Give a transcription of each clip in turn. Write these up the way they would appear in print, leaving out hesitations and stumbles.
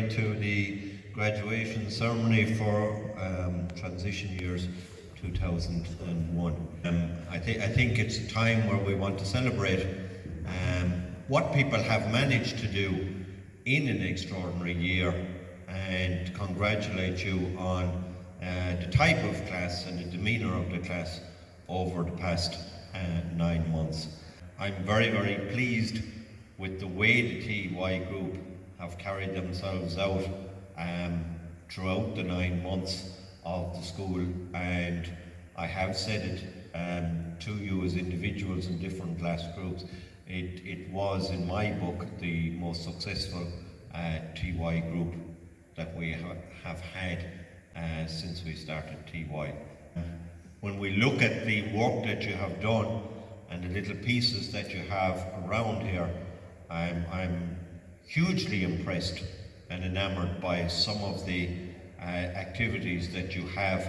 celebrate to the graduation ceremony for transition years 2001. I think it's a time where we want to celebrate what people have managed to do in an extraordinary year, and congratulate you on the type of class and the demeanour of the class over the past 9 months. I'm very, very pleased with the way the TY group have carried themselves out throughout the 9 months of the school, and I have said it to you as individuals in different class groups. It was, in my book, the most successful TY group that we have had since we started TY. When we look at the work that you have done and the little pieces that you have around here, I'm hugely impressed and enamoured by some of the activities that you have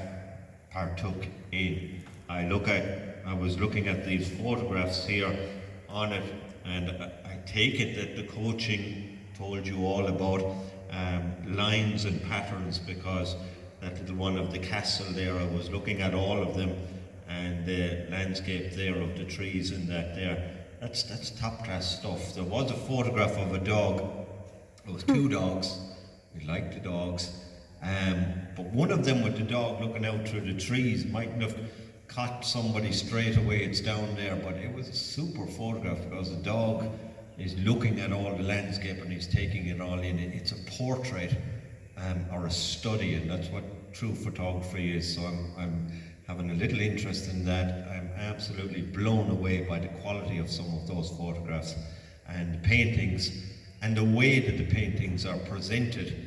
partook in. I was looking at these photographs here on it, and I take it that the coaching told you all about lines and patterns, because that little one of the castle there, I was looking at all of them, and the landscape there of the trees and that there, that's top class stuff. There was a photograph of a dog. There was 2 dogs. We liked the dogs, but one of them with the dog looking out through the trees mightn't have caught somebody straight away. It's down there, but it was a super photograph because the dog is looking at all the landscape and he's taking it all in. It's a portrait or a study, and that's what true photography is. So I'm having a little interest in that. I'm absolutely blown away by the quality of some of those photographs and the paintings, and the way that the paintings are presented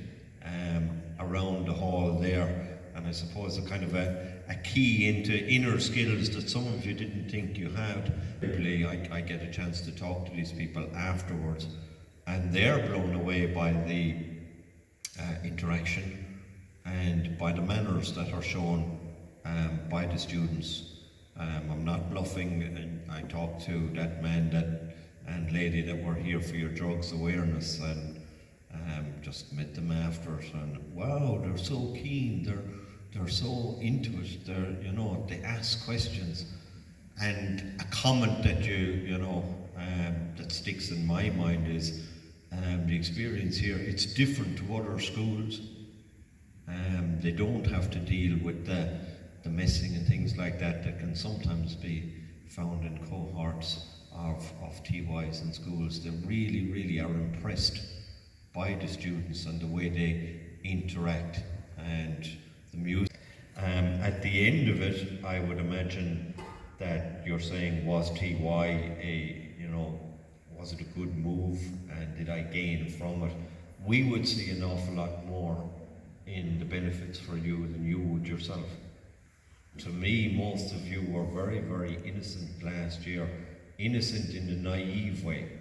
around the hall there. And I suppose a kind of a key into inner skills that some of you didn't think you had. I get a chance to talk to these people afterwards, and they're blown away by the interaction and by the manners that are shown by the students. I'm not bluffing, and I talked to that man and lady that were here for your drugs awareness, and just met them after it, and wow, they're so keen, they're so into it, they ask questions. And a comment that that sticks in my mind is the experience here, it's different to other schools. They don't have to deal with the messing and things like that can sometimes be found in cohorts of TYs in schools. They really, really are impressed by the students and the way they interact, and the music. At the end of it, I would imagine that you're saying, was TY was it a good move, and did I gain from it? We would see an awful lot more in the benefits for you than you would yourself. To me, most of you were very, very innocent last year, innocent in a naive way.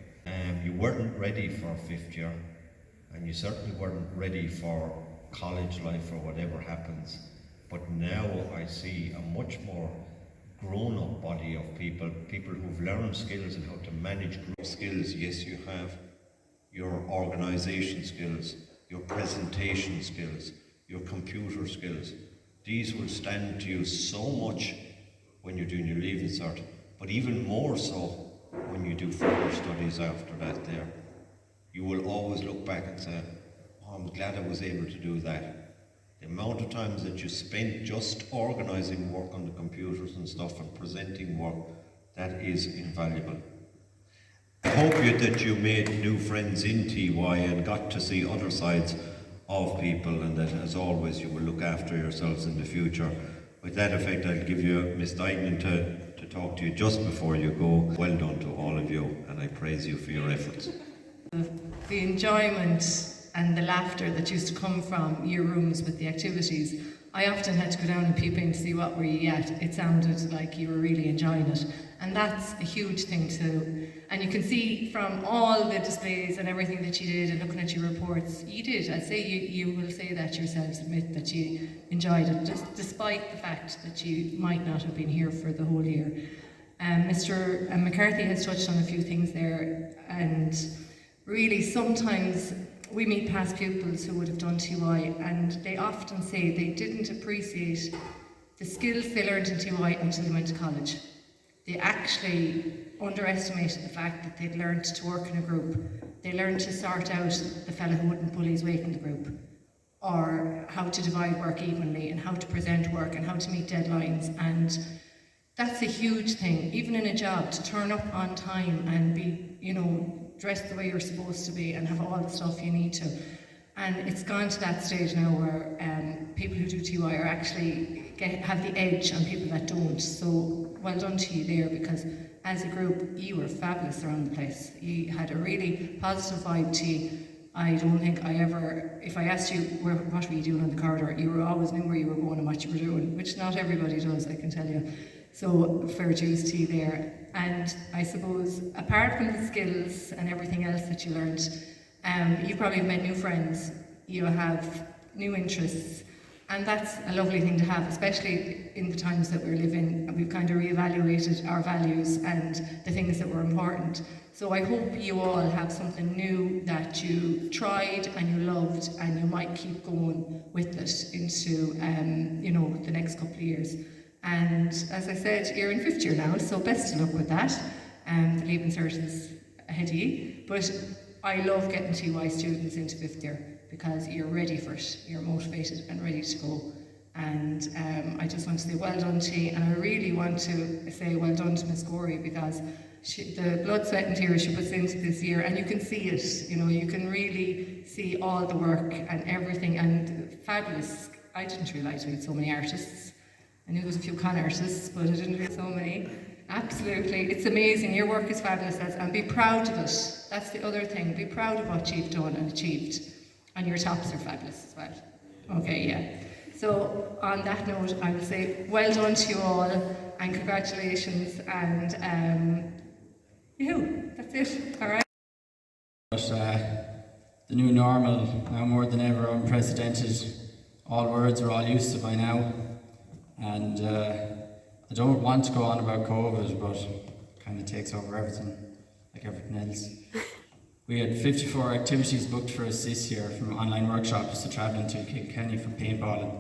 You weren't ready for 5th year, and you certainly weren't ready for college life or whatever happens. But now I see a much more grown-up body of people who've learned skills and how to manage group skills. Yes, you have your organisation skills, your presentation skills, your computer skills. These will stand to you so much when you're doing your Leaving Cert, but even more so when you do further studies after that there. You will always look back and say, oh, I'm glad I was able to do that. The amount of times that you spent just organising work on the computers and stuff and presenting work, that is invaluable. I hope that you made new friends in TY and got to see other sides of people, and that, as always, you will look after yourselves in the future. With that effect, I'll give you Miss Dignan to talk to you just before you go. Well done to all of you, and I praise you for your efforts. The enjoyment and the laughter that used to come from your rooms with the activities, I often had to go down and peep in to see what were you at. It sounded like you were really enjoying it, and that's a huge thing too. And you can see from all the displays and everything that you did, and looking at your reports, you did. I'd say you will say that yourselves, admit that you enjoyed it, just despite the fact that you might not have been here for the whole year. Mr. McCarthy has touched on a few things there, and really sometimes we meet past pupils who would have done TY, and they often say they didn't appreciate the skills they learned in TY until they went to college. They actually underestimated the fact that they'd learned to work in a group. They learned to sort out the fellow who wouldn't pull his weight in the group, or how to divide work evenly, and how to present work, and how to meet deadlines. And that's a huge thing, even in a job, to turn up on time and be, dressed the way you're supposed to be and have all the stuff you need to. And it's gone to that stage now where people who do TY are actually have the edge on people that don't. So well done to you there, because as a group, you were fabulous around the place. You had a really positive vibe to you. I don't think I ever, if I asked you what were you doing on the corridor, you always knew where you were going and what you were doing, which not everybody does, I can tell you. So fair dues to you there. And I suppose, apart from the skills and everything else that you learned, you probably have met new friends, you have new interests, and that's a lovely thing to have, especially in the times that we're living, and we've kind of reevaluated our values and the things that were important. So I hope you all have something new that you tried and you loved, and you might keep going with it into the next couple of years. And as I said, you're in 5th year now, so best of luck with that. The Leaving Cert is ahead of you. But I love getting TY students into 5th year, because you're ready for it, you're motivated and ready to go. And I just want to say well done to you, and I really want to say well done to Miss Gorey, because the blood, sweat and tears she puts into this year, and you can see it, you can really see all the work and everything, and fabulous. I didn't realise we had so many artists. I knew there was a few con artists, but I didn't realize so many. Absolutely, it's amazing. Your work is fabulous, and be proud of it. That's the other thing. Be proud of what you've done and achieved. And your tops are fabulous as well. Okay, yeah. So on that note, I will say well done to you all, and congratulations, and that's it. All right. But the new normal, now more than ever unprecedented. All words are all used to by now. And I don't want to go on about COVID, but it kind of takes over everything, like everything else. We had 54 activities booked for us this year, from online workshops to travelling to Kilkenny for paintballing.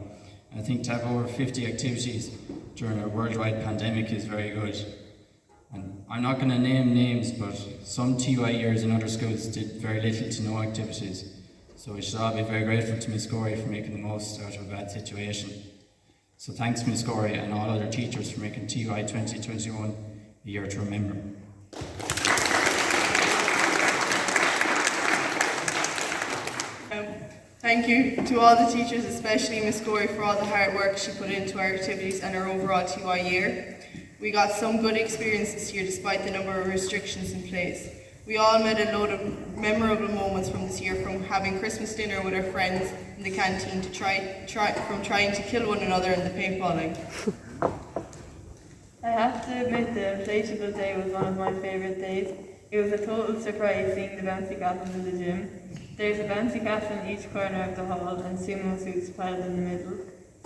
And I think to have over 50 activities during a worldwide pandemic is very good. And I'm not going to name names, but some TY years in other schools did very little to no activities. So we should all be very grateful to Miss Gorey for making the most out of a bad situation. So thanks, Ms. Gorey, and all other teachers for making TY 2021 a year to remember. Thank you to all the teachers, especially Ms. Gorey, for all the hard work she put into our activities and our overall TY year. We got some good experience this year despite the number of restrictions in place. We all met a load of memorable moments from this year, from having Christmas dinner with our friends in the canteen to trying to kill one another in the paintballing. I have to admit the inflatable day was one of my favourite days. It was a total surprise seeing the bouncy castles in the gym. There's a bouncy castle in each corner of the hall and sumo suits piled in the middle.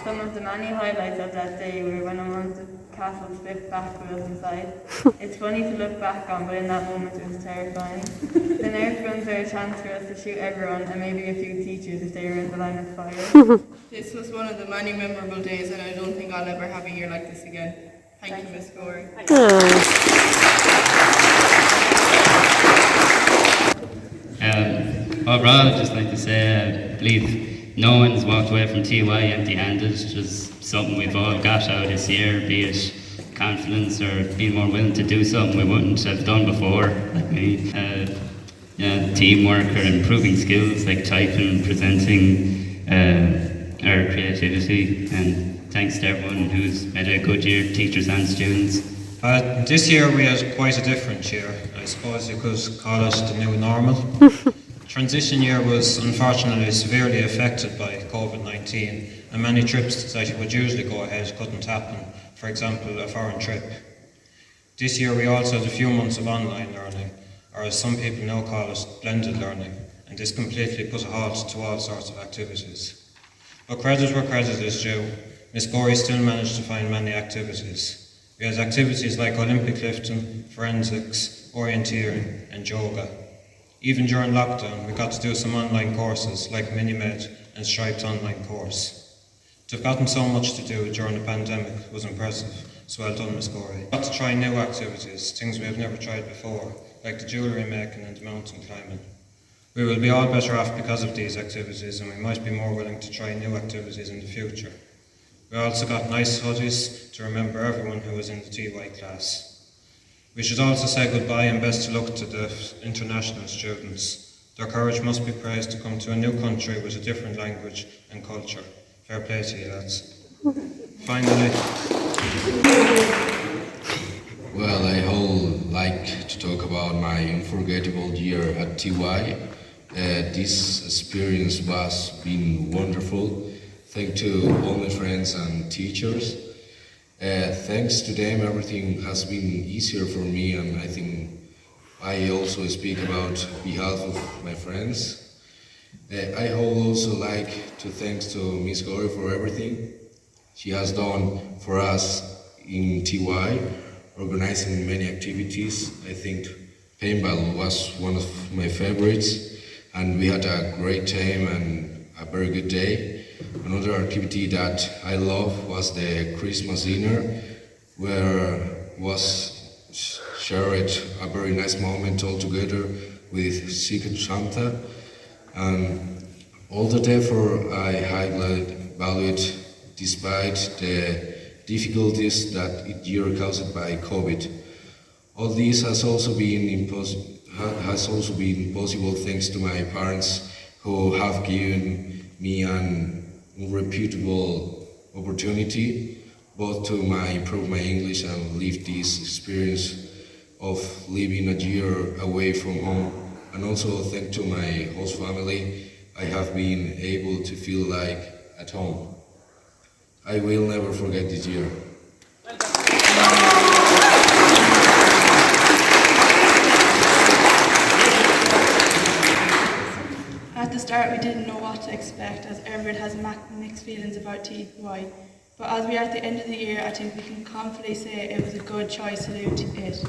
Some of the many highlights of that day were when one of the castles flipped backwards inside. It's funny to look back on, but in that moment it was terrifying. The Nerf guns are a chance for us to shoot everyone, and maybe a few teachers if they were in the line of fire. This was one of the many memorable days, and I don't think I'll ever have a year like this again. Thank you, Miss Gorey. Overall, I'd just like to say, I believe no one's walked away from TY empty-handed. Just something we've all got out this year, be it confidence or being more willing to do something we wouldn't have done before, like me. Teamwork or improving skills like typing, presenting, our creativity, and thanks to everyone who's made a good year, teachers and students. This year we had quite a different year. I suppose you could call it the new normal. Transition year was unfortunately severely affected by COVID-19, and many trips that would usually go ahead couldn't happen, for example a foreign trip. This year we also had a few months of online learning, or as some people now call it, blended learning, and this completely put a halt to all sorts of activities. But credit where credit is due, Miss Gorey still managed to find many activities. We had activities like Olympic lifting, forensics, orienteering and yoga. Even during lockdown, we got to do some online courses like Minimed and Striped online course. To have gotten so much to do during the pandemic was impressive, so well done, Miss Gorey. Got to try new activities, things we have never tried before, like the jewellery making and the mountain climbing. We will be all better off because of these activities, and we might be more willing to try new activities in the future. We also got nice hoodies to remember everyone who was in the TY class. We should also say goodbye and best of luck to the international students. Their courage must be praised to come to a new country with a different language and culture. Fair play to you, lads. Finally. Well, I would like to talk about my unforgettable year at TY. This experience was been wonderful. Thanks to all my friends and teachers. Thanks to them, everything has been easier for me, and I think I also speak about behalf of my friends. I would also like to thanks to Miss Gorey for everything she has done for us in TY, organizing many activities. I think paintball was one of my favorites, and we had a great time and a very good day. Another activity that I love was the Christmas dinner, where was shared a very nice moment all together with Secret Santa, and all the effort I highly valued despite the difficulties that it year caused by COVID. All this has also been possible thanks to my parents, who have given me an unreputable opportunity both to improve my English and live this experience of living a year away from home. And also thanks to my host family, I have been able to feel like at home. I will never forget this year. At the start, we didn't know what to expect, as everyone has mixed feelings about TY. But as we are at the end of the year, I think we can confidently say it was a good choice to do it.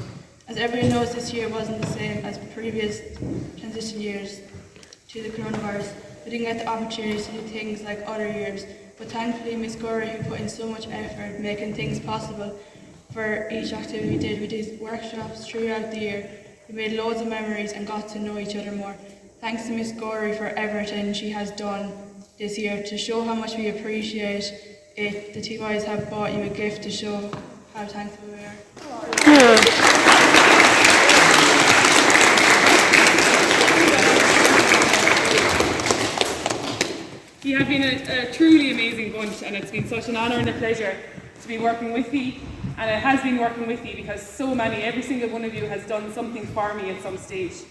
As everyone knows, this year wasn't the same as previous transition years to the coronavirus. We didn't get the opportunity to do things like other years. But thankfully, Miss Gorey, who put in so much effort making things possible for each activity we did. We did workshops throughout the year. We made loads of memories and got to know each other more. Thanks to Miss Gorey for everything she has done this year to show how much we appreciate it. The TYs have bought you a gift to show how thankful we are. You have been a truly amazing bunch, and it's been such an honour and a pleasure to be working with you. And it has been working with you because every single one of you has done something for me at some stage.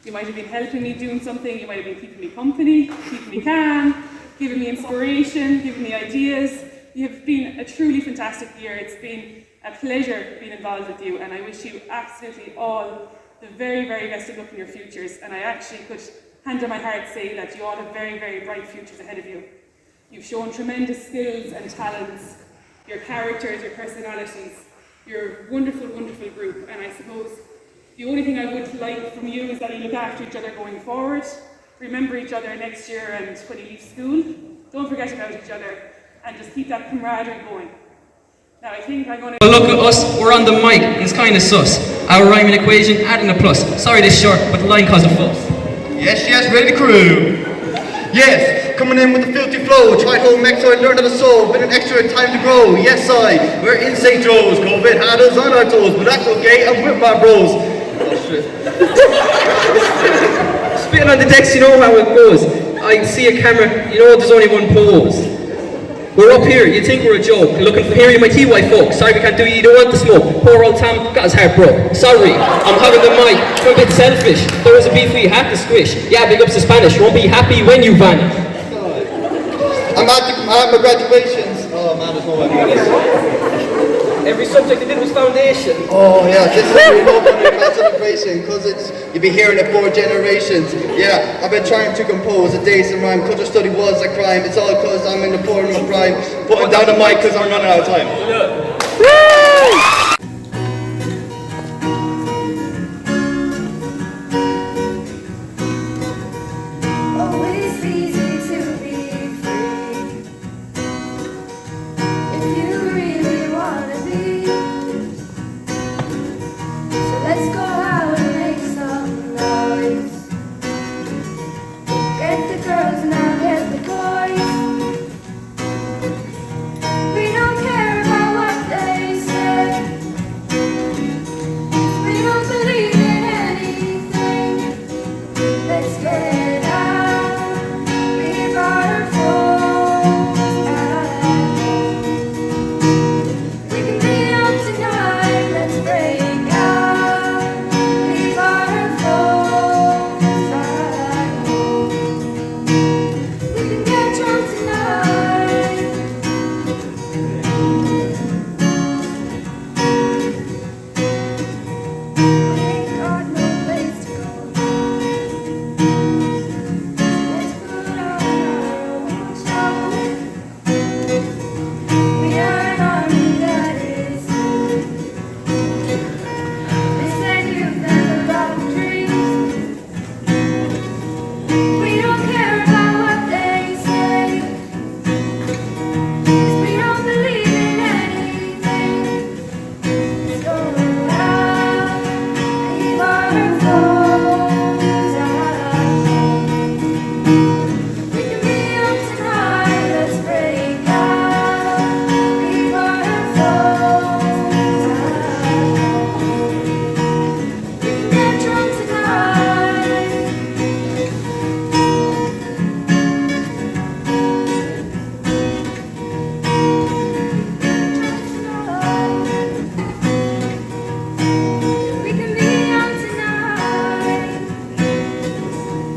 You might have been helping me doing something, you might have been keeping me company, keeping me calm, giving me inspiration, giving me ideas. You have been a truly fantastic year. It's been a pleasure being involved with you, and I wish you absolutely all the very, very best of luck in your futures. And I actually could hand on my heart say that you all have very, very bright futures ahead of you. You've shown tremendous skills and talents, your characters, your personalities. You're a wonderful, wonderful group, and I suppose the only thing I would like from you is that you look after each other going forward, remember each other next year and when you leave school, don't forget about each other, and just keep that camaraderie going. Now I think I'm going to... Well, look at us, we're on the mic, it's kind of sus. Our rhyming equation, adding a plus. Sorry this short, but the line caused a fuss. Yes, ready to crew. Yes, coming in with the filthy flow. Tried home next so I learned how to sew. Been an extra time to grow. Yes, we're in St. Joe's. COVID had us on our toes, but that's okay, I'm with my bros. Spitting on the decks, you know how it goes. I see a camera, you know there's only one pose. We're up here, you think we're a joke. Looking for hearing my TY folks. Sorry we can't do you don't want the smoke. Poor old Tom got his heart broke. Sorry, I'm having the mic. I'm a bit selfish. There was a beef we had to squish. Yeah, big ups to Spanish. Won't be happy when you vanish. I'm at my graduations. Oh man, there's no way I'm this. Every subject I did was foundation. Oh yeah, this is really love on your math celebration, because you'll be hearing it for generations. Yeah, I've been trying to compose a decent rhyme, culture study was a crime. It's all because I'm in the pouring of prime. Putting down the mic because I'm running out of time.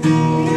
We